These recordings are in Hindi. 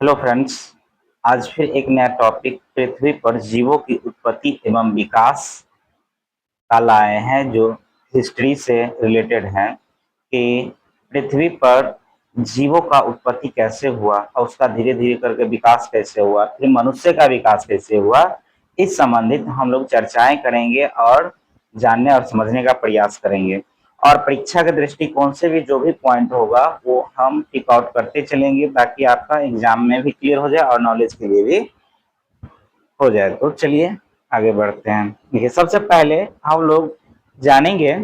Hello friends. आज फिर एक नया टॉपिक पृथ्वी पर जीवों की उत्पत्ति एवं विकास का लाए हैं जो हिस्ट्री से रिलेटेड है कि पृथ्वी पर जीवों का उत्पत्ति कैसे हुआ और उसका धीरे धीरे करके विकास कैसे हुआ, फिर मनुष्य का विकास कैसे हुआ। इस संबंधित हम लोग चर्चाएं करेंगे और जानने और समझने का प्रयास करेंगे। और परीक्षा के दृष्टिकोण से भी जो भी पॉइंट होगा वो हम टिक आउट करते चलेंगे ताकि आपका एग्जाम में भी क्लियर हो जाए और नॉलेज के लिए भी हो जाए। तो चलिए आगे बढ़ते हैं। देखिए, सबसे पहले हम लोग जानेंगे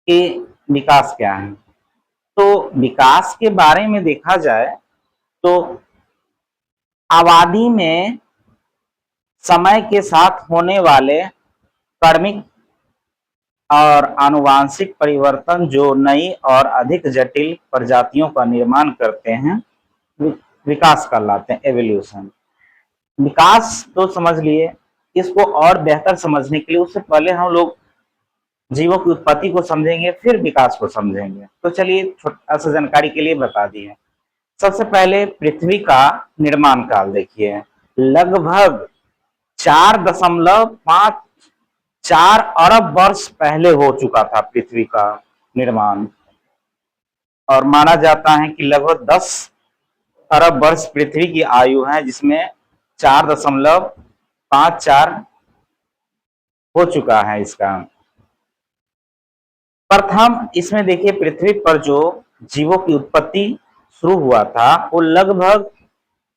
कि विकास क्या है। तो विकास के बारे में देखा जाए तो आबादी में समय के साथ होने वाले क्रमिक और आनुवांशिक परिवर्तन जो नई और अधिक जटिल प्रजातियों का निर्माण करते हैं विकास कहलाते हैं, एवोल्यूशन। विकास तो समझ लिए, इसको और बेहतर समझने के लिए उससे पहले हम लोग जीवों की उत्पत्ति को समझेंगे, फिर विकास को समझेंगे। तो चलिए छोटा सा जानकारी के लिए बता दिए। सबसे पहले पृथ्वी का निर्माण काल देखिए, लगभग 4.54 अरब वर्ष पहले हो चुका था पृथ्वी का निर्माण। और माना जाता है कि लगभग 10 अरब वर्ष पृथ्वी की आयु है, जिसमें 4.54 हो चुका है इसका। प्रथम इसमें देखिए, पृथ्वी पर जो जीवों की उत्पत्ति शुरू हुआ था वो लगभग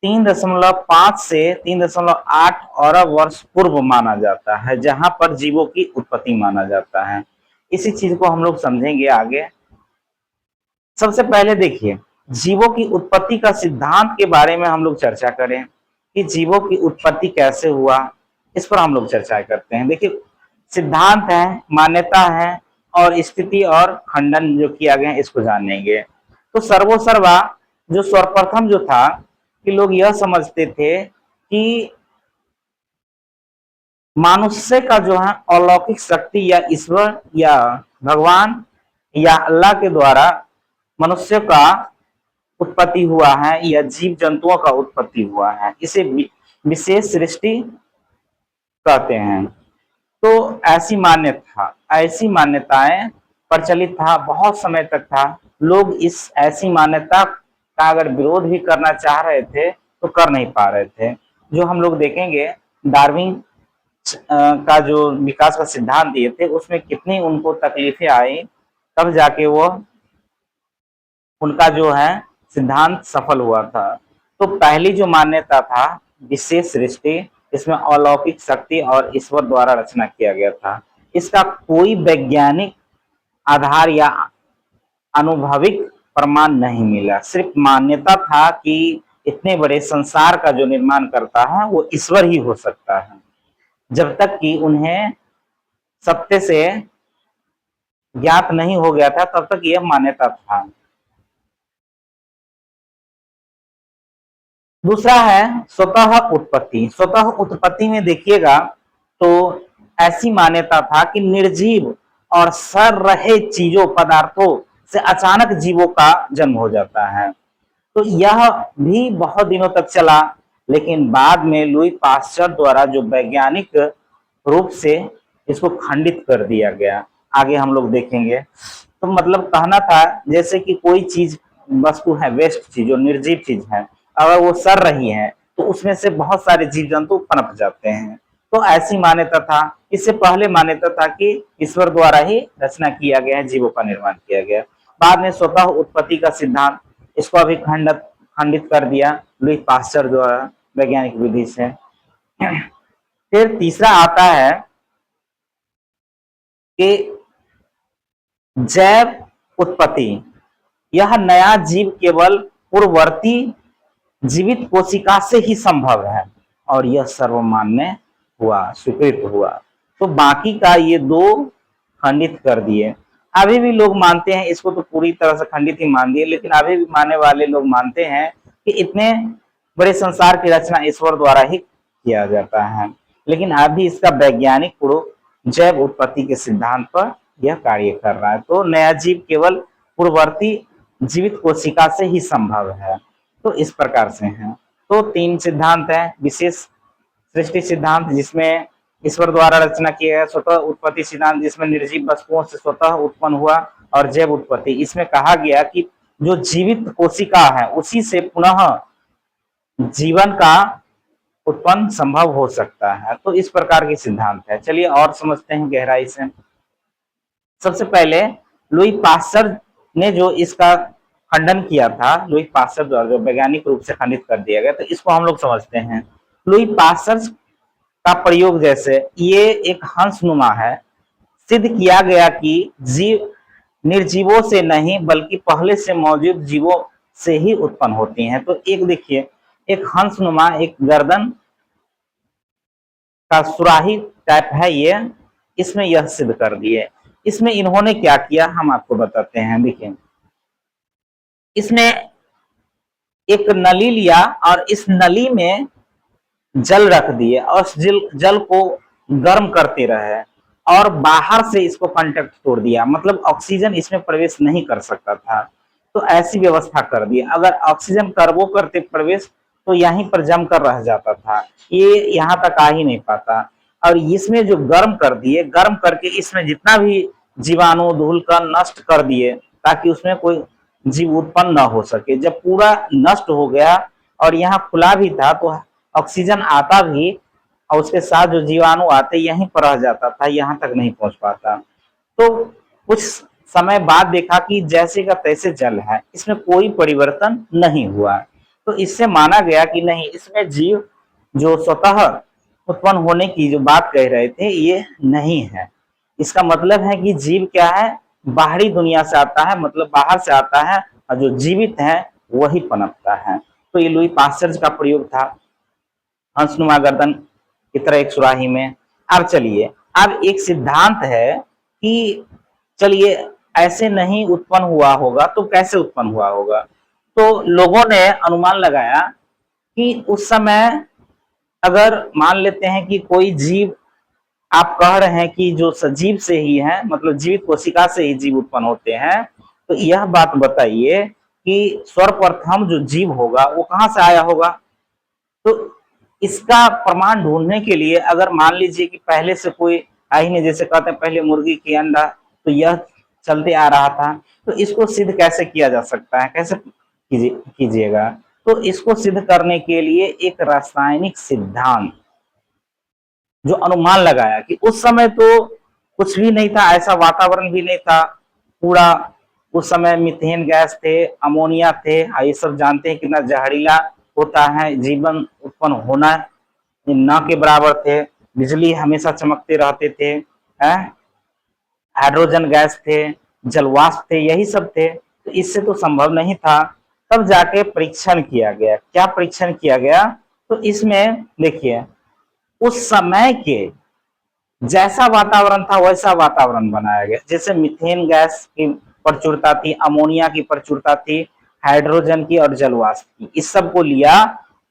3.5 से 3.8 अरब वर्ष पूर्व माना जाता है, जहां पर जीवों की उत्पत्ति माना जाता है। इसी चीज को हम लोग समझेंगे आगे। सबसे पहले देखिए, जीवों की उत्पत्ति का सिद्धांत के बारे में हम लोग चर्चा करें कि जीवों की उत्पत्ति कैसे हुआ, इस पर हम लोग चर्चा करते हैं। देखिए, सिद्धांत है, मान्यता है और स्थिति और खंडन जो किया गया है इसको जानेंगे। तो सर्वोसर्वा जो सर्वप्रथम जो था कि लोग यह समझते थे कि मनुष्य का जो है अलौकिक शक्ति या ईश्वर या भगवान या अल्लाह के द्वारा मनुष्य का उत्पत्ति हुआ है या जीव जंतुओं का उत्पत्ति हुआ है, इसे विशेष सृष्टि कहते हैं। तो ऐसी मान्यताएं प्रचलित था, बहुत समय तक था। लोग इस ऐसी मान्यता का अगर विरोध भी करना चाह रहे थे तो कर नहीं पा रहे थे। जो हम लोग देखेंगे, डार्विन का जो विकास का सिद्धांत दिए थे उसमें कितनी उनको तकलीफें आई, तब जाके वो उनका जो है सिद्धांत सफल हुआ था। तो पहली जो मान्यता था विशेष सृष्टि, इसमें अलौकिक शक्ति और ईश्वर द्वारा रचना किया गया था। इसका कोई वैज्ञानिक आधार या अनुभविक प्रमाण नहीं मिला, सिर्फ मान्यता था कि इतने बड़े संसार का जो निर्माण करता है वो ईश्वर ही हो सकता है, जब तक कि उन्हें सत्य से ज्ञात नहीं हो गया था तब तक यह मान्यता था। दूसरा है स्वतः उत्पत्ति। स्वतः उत्पत्ति में देखिएगा तो ऐसी मान्यता था कि निर्जीव और सड़ रहे चीजों पदार्थों से अचानक जीवों का जन्म हो जाता है। तो यह भी बहुत दिनों तक चला, लेकिन बाद में लुई पास्चर द्वारा जो वैज्ञानिक रूप से इसको खंडित कर दिया गया। आगे हम लोग देखेंगे। तो मतलब कहना था जैसे कि कोई चीज वस्तु है, वेस्ट चीज जो निर्जीव चीज है, अगर वो सड़ रही है तो उसमें से बहुत सारे जीव जंतु पनप जाते हैं। तो ऐसी मान्यता था। इससे पहले मान्यता था कि ईश्वर द्वारा ही रचना किया गया है, जीवों का निर्माण किया गया। बाद में स्वतः उत्पत्ति का सिद्धांत, इसको अभी खंडित कर दिया लुई पास्चर द्वारा वैज्ञानिक विधि से। फिर तीसरा आता है कि जैव उत्पत्ति। यह नया जीव केवल पूर्ववर्ती जीवित कोशिका से ही संभव है और यह सर्वमान्य हुआ, स्वीकृत हुआ। तो बाकी का ये दो खंडित कर दिए। अभी भी लोग मानते हैं इसको, तो पूरी तरह से खंडित ही मान दिए, लेकिन अभी भी मानने वाले लोग मानते हैं कि इतने बड़े संसार की रचना ईश्वर द्वारा ही किया जाता है। लेकिन अभी इसका वैज्ञानिक प्रूफ जैव उत्पत्ति के सिद्धांत पर यह कार्य कर रहा है। तो नया जीव केवल पूर्ववर्ती जीवित कोशिका से ही संभव है। तो इस प्रकार से हैं। तो तीन सिद्धांत हैं। विशेष सृष्टि सिद्धांत जिसमें ईश्वर द्वारा रचना किया गया, स्वतः उत्पत्ति सिद्धांत जिसमें निर्जीव वस्तुओं से स्वतः उत्पन्न हुआ, और जैव उत्पत्ति इसमें कहा गया कि जो जीवित कोशिका है उसी से पुनः जीवन का उत्पन्न संभव हो सकता है। तो इस प्रकार के सिद्धांत है। चलिए और समझते हैं गहराई से। सबसे पहले लुई पास्चर ने जो इसका खंडन किया था, लुई पास्चर द्वारा जो वैज्ञानिक रूप से खंडित कर दिया गया, तो इसको हम लोग समझते हैं। लुई पास्चर का प्रयोग जैसे ये एक हंसनुमा है, सिद्ध किया गया कि जीव निर्जीवों से नहीं बल्कि पहले से मौजूद जीवों से ही उत्पन्न होती हैं। तो एक देखिए, एक हंसनुमा एक गर्दन का सुराही टाइप है ये, इसमें यह सिद्ध कर दिए। इसमें इन्होंने क्या किया हम आपको बताते हैं। देखिए, इसने एक नली लिया और इस नली में जल रख दिए और जल को गर्म करते रहे और बाहर से इसको कांटेक्ट तोड़ दिया, मतलब ऑक्सीजन इसमें प्रवेश नहीं कर सकता था। तो ऐसी व्यवस्था कर दी, अगर ऑक्सीजन करवो करते प्रवेश तो यहीं पर जमकर रह जाता था, ये यहाँ तक आ ही नहीं पाता। और इसमें जो गर्म कर दिए, गर्म करके इसमें जितना भी जीवाणु धूल का नष्ट कर दिए ताकि उसमें कोई जीव उत्पन्न न हो सके। जब पूरा नष्ट हो गया और यहाँ खुला भी था तो ऑक्सीजन आता भी और उसके साथ जो जीवाणु आते यहीं पर रह जाता था, यहाँ तक नहीं पहुंच पाता। तो कुछ समय बाद देखा कि जैसे का तैसे जल है, इसमें कोई परिवर्तन नहीं हुआ। तो इससे माना गया कि नहीं, इसमें जीव जो स्वतः उत्पन्न होने की जो बात कह रहे थे ये नहीं है। इसका मतलब है कि जीव क्या है, बाहरी दुनिया से आता है, मतलब बाहर से आता है, और जो जीवित है वही पनपता है। तो ये लुई पास्चर का प्रयोग था हंसनुमा गर्दन की तरह एक सुराही में। अब चलिए, अब एक सिद्धांत है कि चलिए ऐसे नहीं उत्पन्न हुआ होगा तो कैसे उत्पन्न हुआ होगा। तो लोगों ने अनुमान लगाया कि उस समय अगर मान लेते हैं कि कोई जीव, आप कह रहे हैं कि जो सजीव से ही है, मतलब जीवित कोशिका से ही जीव उत्पन्न होते हैं, तो यह बात बताइए कि सर्वप्रथम जो जीव होगा वो कहां से आया होगा। तो इसका प्रमाण ढूंढने के लिए अगर मान लीजिए कि पहले से कोई आई नहीं, जैसे कहते हैं पहले मुर्गी की अंडा, तो यह चलते आ रहा था, तो इसको सिद्ध कैसे किया जा सकता है, कैसे कीजिएगा। तो इसको सिद्ध करने के लिए एक रासायनिक सिद्धांत जो अनुमान लगाया कि उस समय तो कुछ भी नहीं था, ऐसा वातावरण भी नहीं था पूरा, उस समय मीथेन गैस थे, अमोनिया थे, ये सब जानते हैं कितना जहरीला होता है, जीवन उत्पन्न होना न के बराबर थे, बिजली हमेशा चमकते रहते थे, हाइड्रोजन गैस थे, जलवाष्प थे, यही सब थे। तो इससे तो संभव नहीं था। तब जाके परीक्षण किया गया। क्या परीक्षण किया गया, तो इसमें देखिए उस समय के जैसा वातावरण था वैसा वातावरण बनाया गया। जैसे मीथेन गैस की प्रचुरता थी, अमोनिया की प्रचुरता थी, हाइड्रोजन की और जलवाष्प की, इस सब को लिया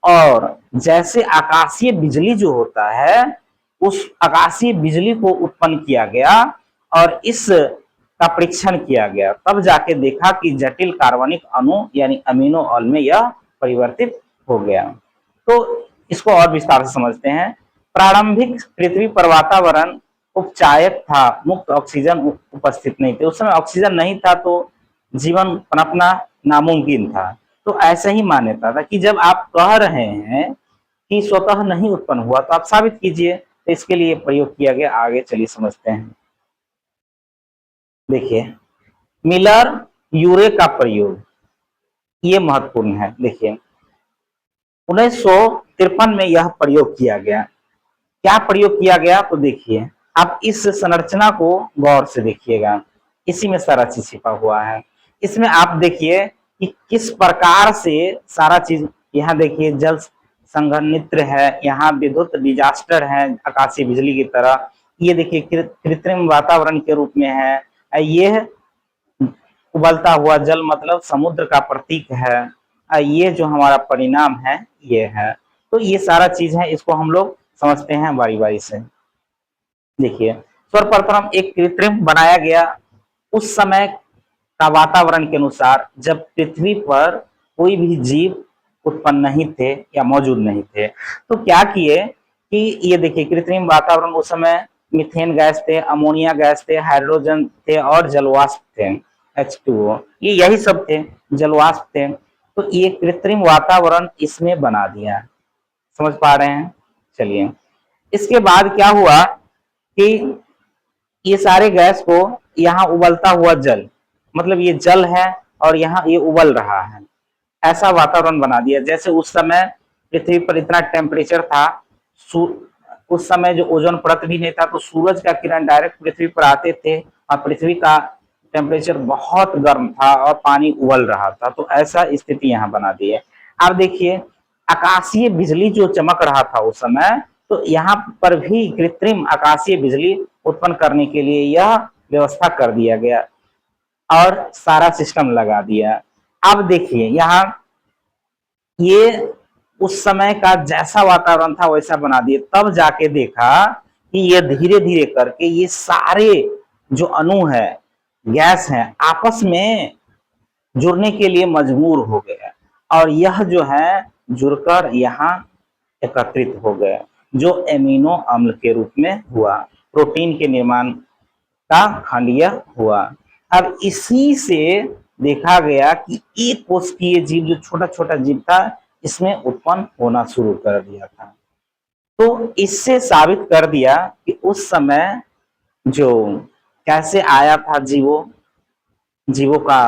और जैसे आकाशीय बिजली जो होता है उस आकाशीय बिजली को उत्पन्न किया गया और इस का परीक्षण किया गया। तब जाके देखा कि जटिल कार्बनिक अणु यानी अमीनो ऑल में यह परिवर्तित हो गया। तो इसको और विस्तार से समझते हैं। प्रारंभिक पृथ्वी पर वातावरण उपचायक था, मुक्त ऑक्सीजन उपस्थित नहीं थे। उस समय ऑक्सीजन नहीं था तो जीवन पनपना नामुमकिन था। तो ऐसे ही मान्यता था कि जब आप कह रहे हैं कि स्वतः नहीं उत्पन्न हुआ तो आप साबित कीजिए। तो इसके लिए प्रयोग किया गया। आगे चलिए समझते हैं। देखिए, मिलर यूरे का प्रयोग ये महत्वपूर्ण है। देखिए 1953 में यह प्रयोग किया गया। क्या प्रयोग किया गया, तो देखिए आप इस संरचना को गौर से देखिएगा, इसी में सारा चीज छिपा हुआ है। इसमें आप देखिए कि किस प्रकार से सारा चीज, यहाँ देखिए जल संघनित्र है, यहाँ विद्युत डिजास्टर है आकाशीय बिजली की तरह, ये देखिए कृत्रिम वातावरण के रूप में है, ये उबलता हुआ जल मतलब समुद्र का प्रतीक है, ये जो हमारा परिणाम है ये है। तो ये सारा चीज है, इसको हम लोग समझते हैं बारी बारी से। देखिए सर्वप्रथम एक कृत्रिम बनाया गया उस समय का वातावरण के अनुसार, जब पृथ्वी पर कोई भी जीव उत्पन्न नहीं थे या मौजूद नहीं थे। तो क्या किए कि ये देखिए कृत्रिम वातावरण उस समय मीथेन गैस थे, अमोनिया गैस थे, हाइड्रोजन थे और जलवाष्प थे, H2O, ये यही सब थे, जलवाष्प थे। तो ये कृत्रिम वातावरण इसमें बना दिया, समझ पा रहे हैं? चलिए, इसके बाद क्या हुआ कि ये सारे गैस को यहाँ उबलता हुआ जल, मतलब ये जल है और यहाँ ये उबल रहा है, ऐसा वातावरण बना दिया। जैसे उस समय पृथ्वी पर इतना टेम्परेचर था, उस समय जो ओजोन परत भी नहीं था, तो सूरज का किरण डायरेक्ट पृथ्वी पर आते थे और पृथ्वी का टेम्परेचर बहुत गर्म था और पानी उबल रहा था। तो ऐसा स्थिति यहाँ बना दी है। आप देखिए आकाशीय बिजली जो चमक रहा था उस समय, तो यहाँ पर भी कृत्रिम आकाशीय बिजली उत्पन्न करने के लिए यह व्यवस्था कर दिया गया और सारा सिस्टम लगा दिया। अब देखिए यहाँ ये उस समय का जैसा वातावरण था वैसा बना दिए, तब जाके देखा कि ये धीरे धीरे करके ये सारे जो अणु है, गैस है, आपस में जुड़ने के लिए मजबूर हो गए और यह जो है जुड़कर यहाँ एकत्रित हो गए, जो एमिनो अम्ल के रूप में हुआ, प्रोटीन के निर्माण का खंड यह हुआ। अब इसी से देखा गया कि एक कोशिकीय जीव जो छोटा छोटा जीव था इसमें उत्पन्न होना शुरू कर दिया था। तो इससे साबित कर दिया कि उस समय जो कैसे आया था जीवों का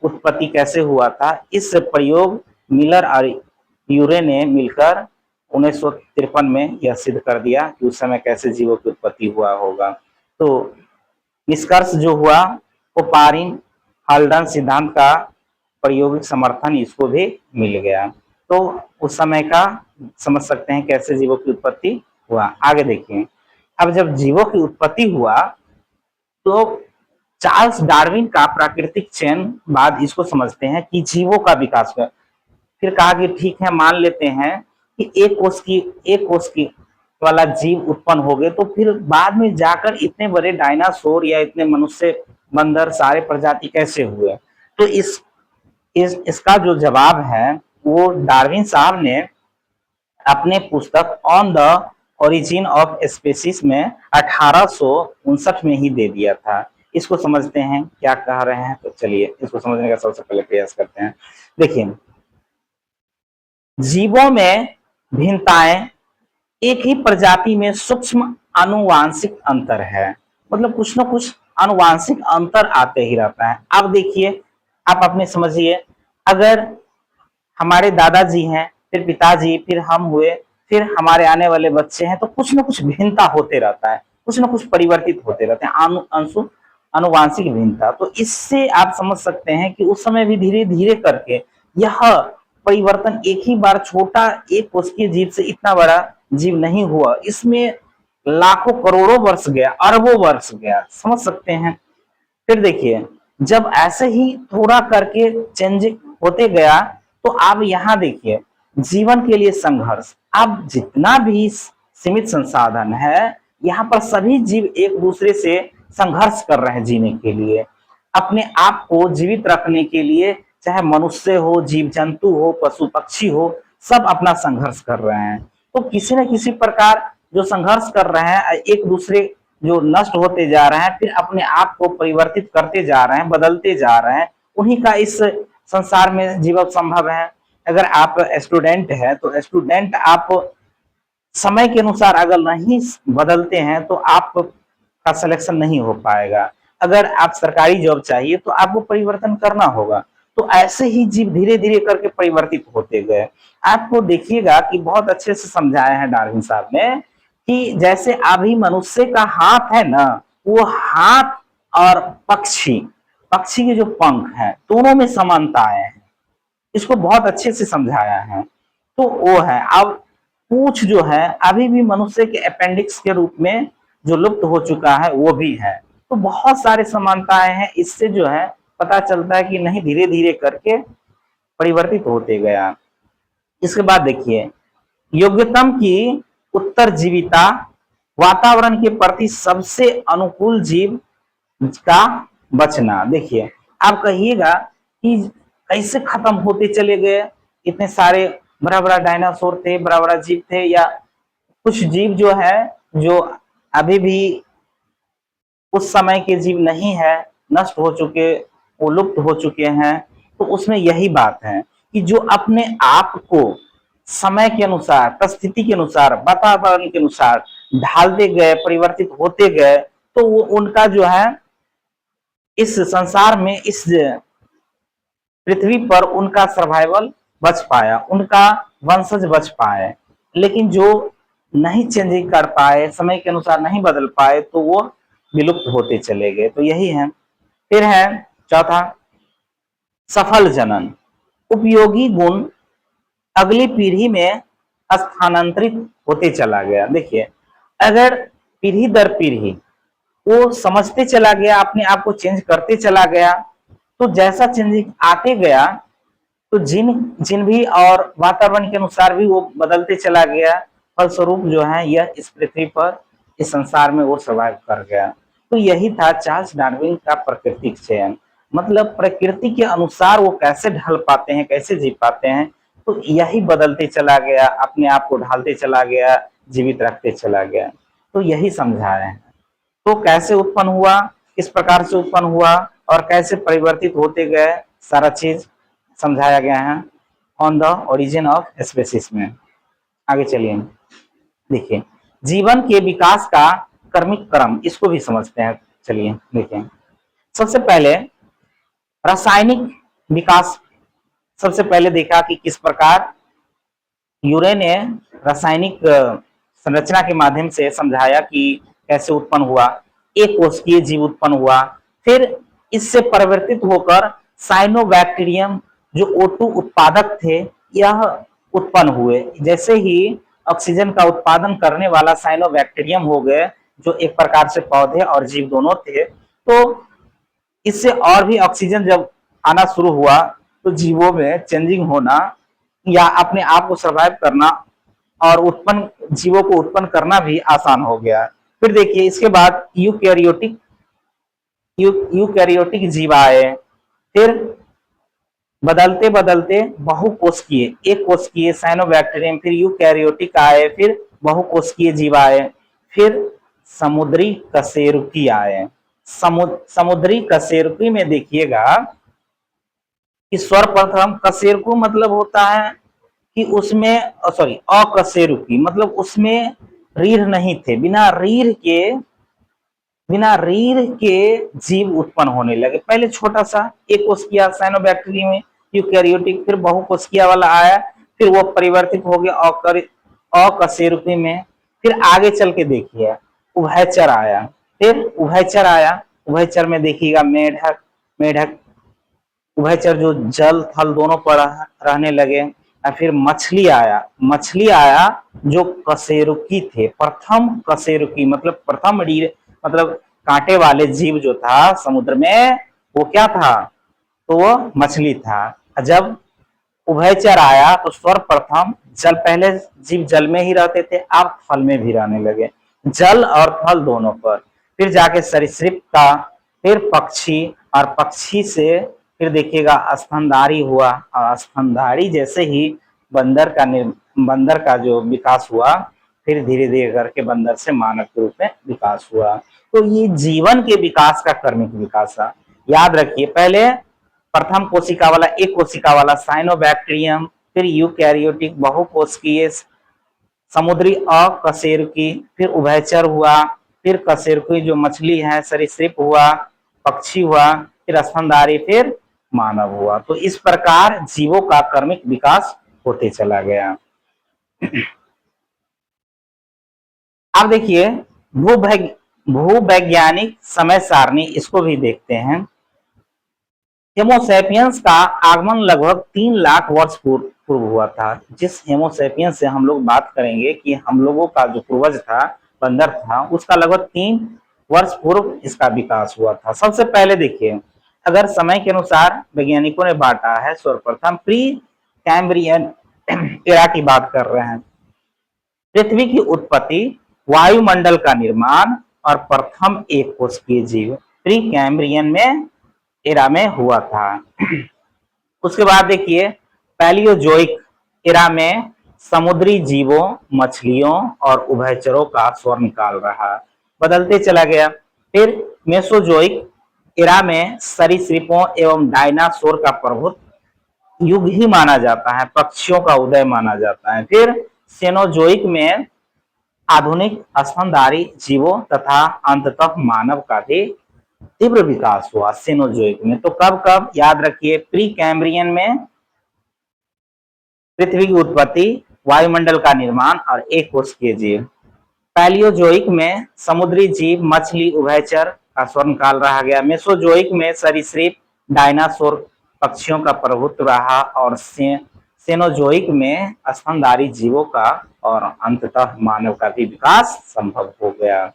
उत्पत्ति कैसे हुआ था, इस प्रयोग मिलर और यूरे ने मिलकर 1953 में यह सिद्ध कर दिया कि उस समय कैसे जीवों की उत्पत्ति हुआ होगा। तो निष्कर्ष जो हुआ वो पारिन हल्डन सिद्धांत का प्रायोगिक समर्थन इसको भी मिल गया। तो उस समय का समझ सकते हैं कैसे जीवों की उत्पत्ति हुआ। आगे देखिए, अब जब जीवों की उत्पत्ति हुआ तो चार्ल्स डार्विन का प्राकृतिक चयन बाद इसको समझते हैं कि जीवों का विकास हुआ। फिर कहा कि ठीक है, मान लेते हैं कि एक कोष की वाला जीव उत्पन्न हो गए, तो फिर बाद में जाकर इतने बड़े डायनासोर या इतने मनुष्य, बंदर, सारे प्रजाति कैसे हुए? तो इसका जो जवाब है वो डार्विन साहब ने अपने पुस्तक on the origin of species में 1859 में ही दे दिया था। इसको समझते हैं क्या कह रहे हैं, तो चलिए इसको समझने का सबसे पहले प्रयास करते हैं। देखिए, जीवों में भिन्नताएं एक ही प्रजाति में सूक्ष्म आनुवांशिक अंतर है, मतलब कुछ ना कुछ आनुवांशिक अंतर आते ही रहता है। अब देखिए, आप अपने समझिए, अगर हमारे दादाजी हैं, फिर पिताजी, फिर हम हुए, फिर हमारे आने वाले बच्चे हैं, तो कुछ ना कुछ भिन्नता होते रहता है, कुछ ना कुछ परिवर्तित होते रहते हैं, आनुवांशिक भिन्नता। तो इससे आप समझ सकते हैं कि उस समय भी धीरे धीरे करके यह परिवर्तन एक ही बार छोटा एक कोशिकीय जीव से इतना बड़ा जीव नहीं हुआ, इसमें लाखों करोड़ों वर्ष गया, अरबों वर्ष गया, समझ सकते हैं। फिर देखिए, जब ऐसे ही थोड़ा करके चेंज होते गया, तो अब यहाँ देखिए जीवन के लिए संघर्ष। अब जितना भी सीमित संसाधन है, यहाँ पर सभी जीव एक दूसरे से संघर्ष कर रहे हैं जीने के लिए, अपने आप को जीवित रखने के लिए, चाहे मनुष्य हो, जीव जंतु हो, पशु पक्षी हो, सब अपना संघर्ष कर रहे हैं। तो किसी न किसी प्रकार जो संघर्ष कर रहे हैं, एक दूसरे जो नष्ट होते जा रहे हैं, फिर अपने आप को परिवर्तित करते जा रहे हैं, बदलते जा रहे हैं, उन्हीं का इस संसार में जीवन संभव है। अगर आप स्टूडेंट है तो स्टूडेंट आप समय के अनुसार अगर नहीं बदलते हैं तो आपका सिलेक्शन नहीं हो पाएगा। अगर आप सरकारी जॉब चाहिए तो आपको परिवर्तन करना होगा। तो ऐसे ही जीव धीरे धीरे करके परिवर्तित होते गए। आपको देखिएगा कि बहुत अच्छे से समझाया है डार्विन साहब ने कि जैसे अभी मनुष्य का हाथ है ना, वो हाथ और पक्षी के जो पंख हैं दोनों में समानताएं हैं, इसको बहुत अच्छे से समझाया है। तो वो है, अब पूंछ जो है अभी भी मनुष्य के अपेंडिक्स के रूप में जो लुप्त हो चुका है वो भी है। तो बहुत सारे समानताएं हैं, इससे जो है पता चलता है कि नहीं, धीरे धीरे करके परिवर्तित होते गया। इसके बाद देखिए, योग्यतम की उत्तरजीविता, वातावरण के प्रति सबसे अनुकूल जीव का बचना। देखिए, आप कहिएगा कि कैसे खत्म होते चले गए, इतने सारे बड़ा बड़ा डायनासोर थे, बड़ा बड़ा जीव थे, या कुछ जीव जो है जो अभी भी उस समय के जीव नहीं है, नष्ट हो चुके, वो लुप्त हो चुके हैं। तो उसमें यही बात है कि जो अपने आप को समय के अनुसार, परिस्थिति के अनुसार, वातावरण के अनुसार ढालते गए, परिवर्तित होते गए, तो वो उनका जो है इस संसार में, इस पृथ्वी पर उनका सर्वाइवल बच पाया, उनका वंशज बच पाए। लेकिन जो नहीं चेंजिंग कर पाए, समय के अनुसार नहीं बदल पाए, तो वो विलुप्त होते चले गए। तो यही है। फिर है चौथा, सफल जनन। उपयोगी गुण अगली पीढ़ी में स्थानांतरित होते चला गया। देखिए, अगर पीढ़ी दर पीढ़ी वो समझते चला गया, अपने आप को चेंज करते चला गया, तो जैसा चेंजिंग आते गया, तो जिन जिन भी और वातावरण के अनुसार भी वो बदलते चला गया, फलस्वरूप जो है यह इस पृथ्वी पर, इस संसार में वो सर्वाइव कर गया। तो यही था चार्ल्स डार्विन का प्राकृतिक चयन। मतलब प्रकृति के अनुसार वो कैसे ढल पाते हैं, कैसे जी पाते हैं, तो यही बदलते चला गया, अपने आप को ढालते चला गया, जीवित रखते चला गया। तो यही समझाया है। तो कैसे उत्पन्न हुआ, किस प्रकार से उत्पन्न हुआ और कैसे परिवर्तित होते गए, सारा चीज समझाया गया है on the origin of species में। आगे चलिए, देखिए जीवन के विकास का कर्मिक क्रम, इसको भी समझते हैं। चलिए देखिए, सबसे पहले रासायनिक विकास। सबसे पहले देखा कि किस प्रकार यूरे ने रासायनिक संरचना के माध्यम से समझाया कि कैसे उत्पन्न हुआ, एक कोशिकीय जीव उत्पन्न हुआ। फिर इससे परिवर्तित होकर साइनोबैक्टीरियम जो O2 उत्पादक थे, यह उत्पन्न हुए। जैसे ही ऑक्सीजन का उत्पादन करने वाला साइनोबैक्टीरियम हो गए, जो एक प्रकार से पौधे और जीव दोनों थे, तो इससे और भी ऑक्सीजन जब आना शुरू हुआ, तो जीवों में चेंजिंग होना या अपने आप को सर्वाइव करना और उत्पन्न जीवों को उत्पन्न करना भी आसान हो गया। फिर देखिए, इसके बाद यूकैरियोटिक जीव आए। फिर बदलते बदलते बहुकोशिकीय, एक कोशिकीय साइनोबैक्टीरियम, फिर यूकैरियोटिक आए, फिर बहुकोशिकीय जीव आए, फिर समुद्री कशेरुकी आए। समुद्री कशेरुकी में देखिएगा कि सर्वप्रथम, कशेरुकी मतलब होता है कि उसमें, सॉरी, अकशेरुकी मतलब उसमें रीढ़ नहीं थे। बिना रीढ़ के जीव उत्पन्न होने लगे। पहले छोटा सा एक कोशिकीय साइनोबैक्टीरियम में, यूकैरियोटिक, फिर बहुकोशिकीय वाला आया, फिर वो परिवर्तित हो गया अकशेरुकी में। फिर आगे चल के देखिए उभयचर आया। फिर उभयचर में देखिएगा मेढक मेढक उभयचर जो जल थल दोनों पर रहने लगे। और फिर मछली आया जो कशेरुकी थे। प्रथम कशेरुकी मतलब प्रथम रीढ़, मतलब कांटे वाले जीव जो था समुद्र में, वो क्या था, तो वो मछली था। जब उभयचर आया तो सर्वप्रथम जल, पहले जीव जल में ही रहते थे, अब थल में भी रहने लगे, जल और थल दोनों पर। फिर जाके सरीसृप का, फिर पक्षी, और पक्षी से फिर देखिएगा स्तनधारी हुआ, और स्तनधारी जैसे ही बंदर का जो विकास हुआ, फिर धीरे धीरे करके बंदर से मानव के रूप में विकास हुआ। तो ये जीवन के विकास का क्रमिक विकास है। याद रखिए, पहले प्रथम कोशिका वाला, एक कोशिका वाला साइनोबैक्टीरियम, फिर यूकैरियोटिक बहुकोशिकीय, समुद्री अकशेरुकी, फिर उभयचर हुआ, फिर कशेरुकी जो मछली है, सरीसृप हुआ, पक्षी हुआ, फिर स्तनधारी, फिर मानव हुआ। तो इस प्रकार जीवों का क्रमिक विकास होते चला गया। अब देखिए भूवैज्ञानिक समय सारणी, इसको भी देखते हैं। हेमोसेपियंस का आगमन लगभग 3 लाख वर्ष पूर्व हुआ था। जिस हेमोसेपियंस से हम लोग बात करेंगे कि हम लोगों का जो पूर्वज था, बंदर था, उसका लगभग 3 वर्ष पूर्व इसका विकास हुआ था। सबसे पहले देखिए, अगर समय के अनुसार वैज्ञानिकों ने बांटा है, सर्वप्रथम प्री कैम्ब्रियन एरा की बात कर रहे हैं। पृथ्वी की उत्पत्ति, वायुमंडल का निर्माण और प्रथम एक कोशिकीय जीव प्री कैम्ब्रियन में एरा में हुआ था। उसके बाद देखिए पैलियोजोइक इरा में समुद्री जीवों, मछलियों और उभयचरों का स्वर्णकाल रहा, बदलते चला गया। फिर मेसोजोइक इरा में सरीसृपों एवं डायनासोर का प्रभुत्व युग ही माना जाता है, पक्षियों का उदय माना जाता है। फिर सेनोजोइक में आधुनिक स्तनधारी जीवों तथा अंततः मानव का भी तीव्र विकास हुआ सेनोजोइक में। तो कब कब याद रखिए, प्री कैम्ब्रियन में पृथ्वी की उत्पत्ति, वायुमंडल का निर्माण और एक कोशिकीय जीव। पैलियोजोइक में समुद्री जीव, मछली, उभयचर का स्वर्णकाल रहा गया। मेसोजोइक में सरीसृप, डायनासोर, पक्षियों का प्रभुत्व रहा और सेनोजोइक में स्तनधारी जीवों का और अंततः मानव का भी विकास संभव हो गया।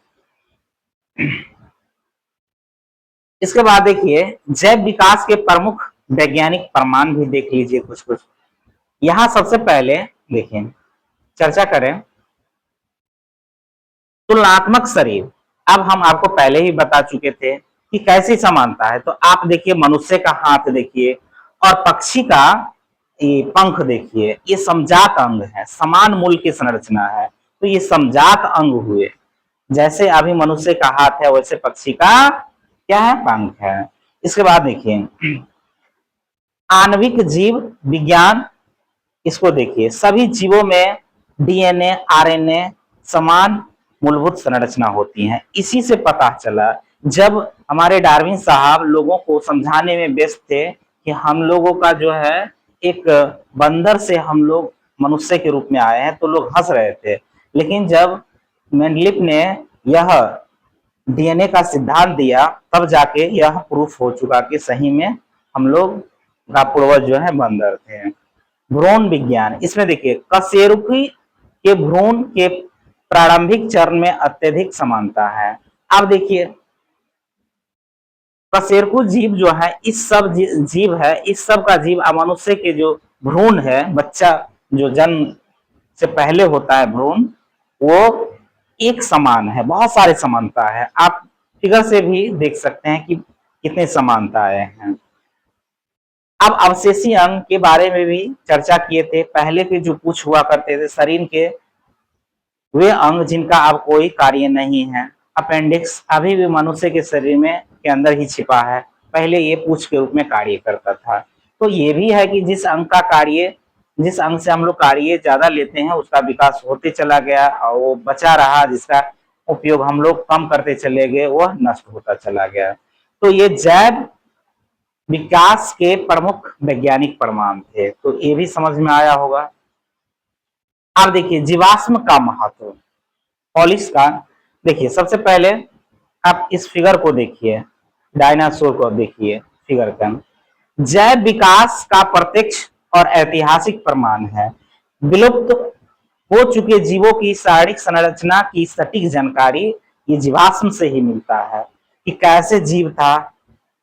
इसके बाद देखिए जैव विकास के प्रमुख वैज्ञानिक प्रमाण भी देख लीजिए कुछ कुछ। यहां सबसे पहले देखिए चर्चा करें तुलनात्मक शरीर। अब हम आपको पहले ही बता चुके थे कि कैसी समानता है। तो आप देखिए मनुष्य का हाथ देखिए और पक्षी का ये पंख देखिए, ये समजात अंग है, समान मूल की संरचना है। तो ये समजात अंग हुए, जैसे अभी मनुष्य का हाथ है वैसे पक्षी का क्या है, पंख है। इसके बाद देखिए आणविक जीव विज्ञान, इसको देखिए सभी जीवों में डीएनए, आरएनए समान मूलभूत संरचना होती है। इसी से पता चला जब हमारे डार्विन साहब लोगों को समझाने में व्यस्त थे कि हम लोगों का जो है एक बंदर से हम लोग मनुष्य के रूप में आए हैं, तो लोग हंस रहे थे। लेकिन जब मेंडलिप ने यह डीएनए का सिद्धांत दिया तब जाके यह प्रूफ हो चुका कि सही में हम लोग का पूर्वज जो है बंदर थे। भ्रूण विज्ञान, इसमें देखिए कशेरुकी के भ्रूण के प्रारंभिक चरण में अत्यधिक समानता है। अब देखिए कशेरुकी जीव जो है, इस सब जीव है, इस सब का जीव मनुष्य के जो भ्रूण है, बच्चा जो जन्म से पहले होता है भ्रूण, वो एक समान है, बहुत सारे समानता है। आप फिगर से भी देख सकते हैं कि कितने समानताएं हैं। अब अवशेषी अंग के बारे में भी चर्चा किए थे। पहले के जो पूछ हुआ करते थे शरीर के, वे अंग जिनका अब कोई कार्य नहीं है। अपेंडिक्स अभी भी मनुष्य के शरीर में के अंदर ही छिपा है, पहले ये पूछ के रूप में कार्य करता था। तो ये भी है कि जिस अंग का कार्य, जिस अंग से हम लोग कार्य ज्यादा लेते हैं उसका विकास होते चला गया और वो बचा रहा, जिसका उपयोग हम लोग कम करते चले गए वह नष्ट होता चला गया। तो ये जैव विकास के प्रमुख वैज्ञानिक प्रमाण थे। तो ये भी समझ में आया होगा। अब देखिए जीवाश्म का महत्व, पॉलिश का। देखिए सबसे पहले आप इस फिगर को देखिए, डायनासोर को देखिए फिगर का। जैव विकास का प्रत्यक्ष और ऐतिहासिक प्रमाण है। विलुप्त हो चुके जीवों की शारीरिक संरचना की सटीक जानकारी ये जीवाश्म से ही मिलता है कि कैसे जीव था,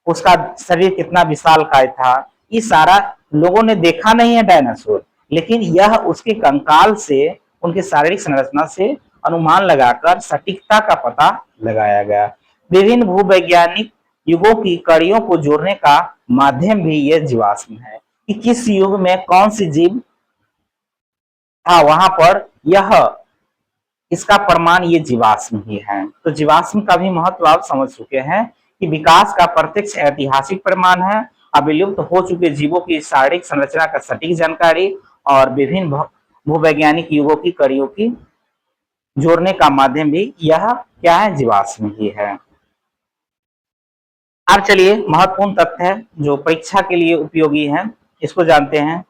उसका शरीर कितना विशालकाय था। ये सारा लोगों ने देखा नहीं है डायनासोर, लेकिन यह उसके कंकाल से, उनके शारीरिक संरचना से अनुमान लगाकर सटीकता का पता लगाया गया। विभिन्न भूवैज्ञानिक युगों की कड़ियों को जोड़ने का माध्यम भी यह जीवाश्म है कि किस युग में कौन सी जीव था, वहां पर यह इसका प्रमाण ये जीवाश्म ही है। तो जीवाश्म का भी महत्व आप समझ चुके हैं कि विकास का प्रत्यक्ष ऐतिहासिक प्रमाण है, अविलुप्त हो चुके जीवों की शारीरिक संरचना का सटीक जानकारी और विभिन्न भूवैज्ञानिक युगों की कड़ियों की जोड़ने का माध्यम भी यह क्या है, जीवाश्म ही है। अब चलिए महत्वपूर्ण तथ्य है जो परीक्षा के लिए उपयोगी है, इसको जानते हैं।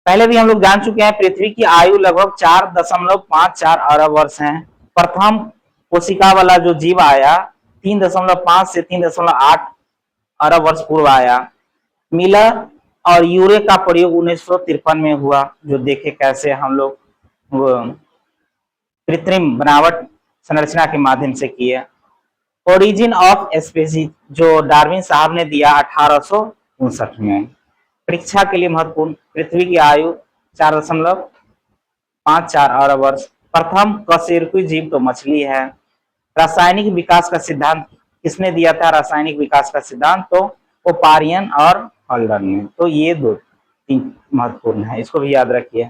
पहले भी हम लोग जान चुके हैं पृथ्वी की आयु लगभग 4.54 अरब वर्ष है। प्रथम कोशिका वाला जो जीव आया 3.5 से 3.8 अरब वर्ष पूर्व आया। मिलर और यूरे का प्रयोग 1953 में हुआ, जो देखे कैसे हम लोग कृत्रिम बनावट संरचना के माध्यम से किए। ओरिजिन ऑफ स्पीसीज जो डार्विन साहब ने दिया 1859 में। परीक्षा के लिए महत्वपूर्ण, पृथ्वी की आयु 4.54 अरब वर्ष। प्रथम कशेरुकी जीव तो मछली है। रासायनिक विकास का सिद्धांत किसने दिया था? रासायनिक विकास का सिद्धांत तो ओपारियन और हॉल्डन ने। तो ये दो महत्वपूर्ण है, इसको भी याद रखिए।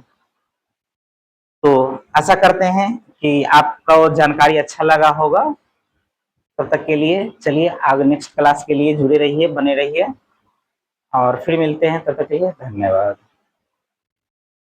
तो आशा करते हैं कि आपको जानकारी अच्छा लगा होगा। तब तक के लिए चलिए आगे नेक्स्ट क्लास के लिए जुड़े रहिए, बने रहिए और फिर मिलते हैं। तब तक के लिए धन्यवाद।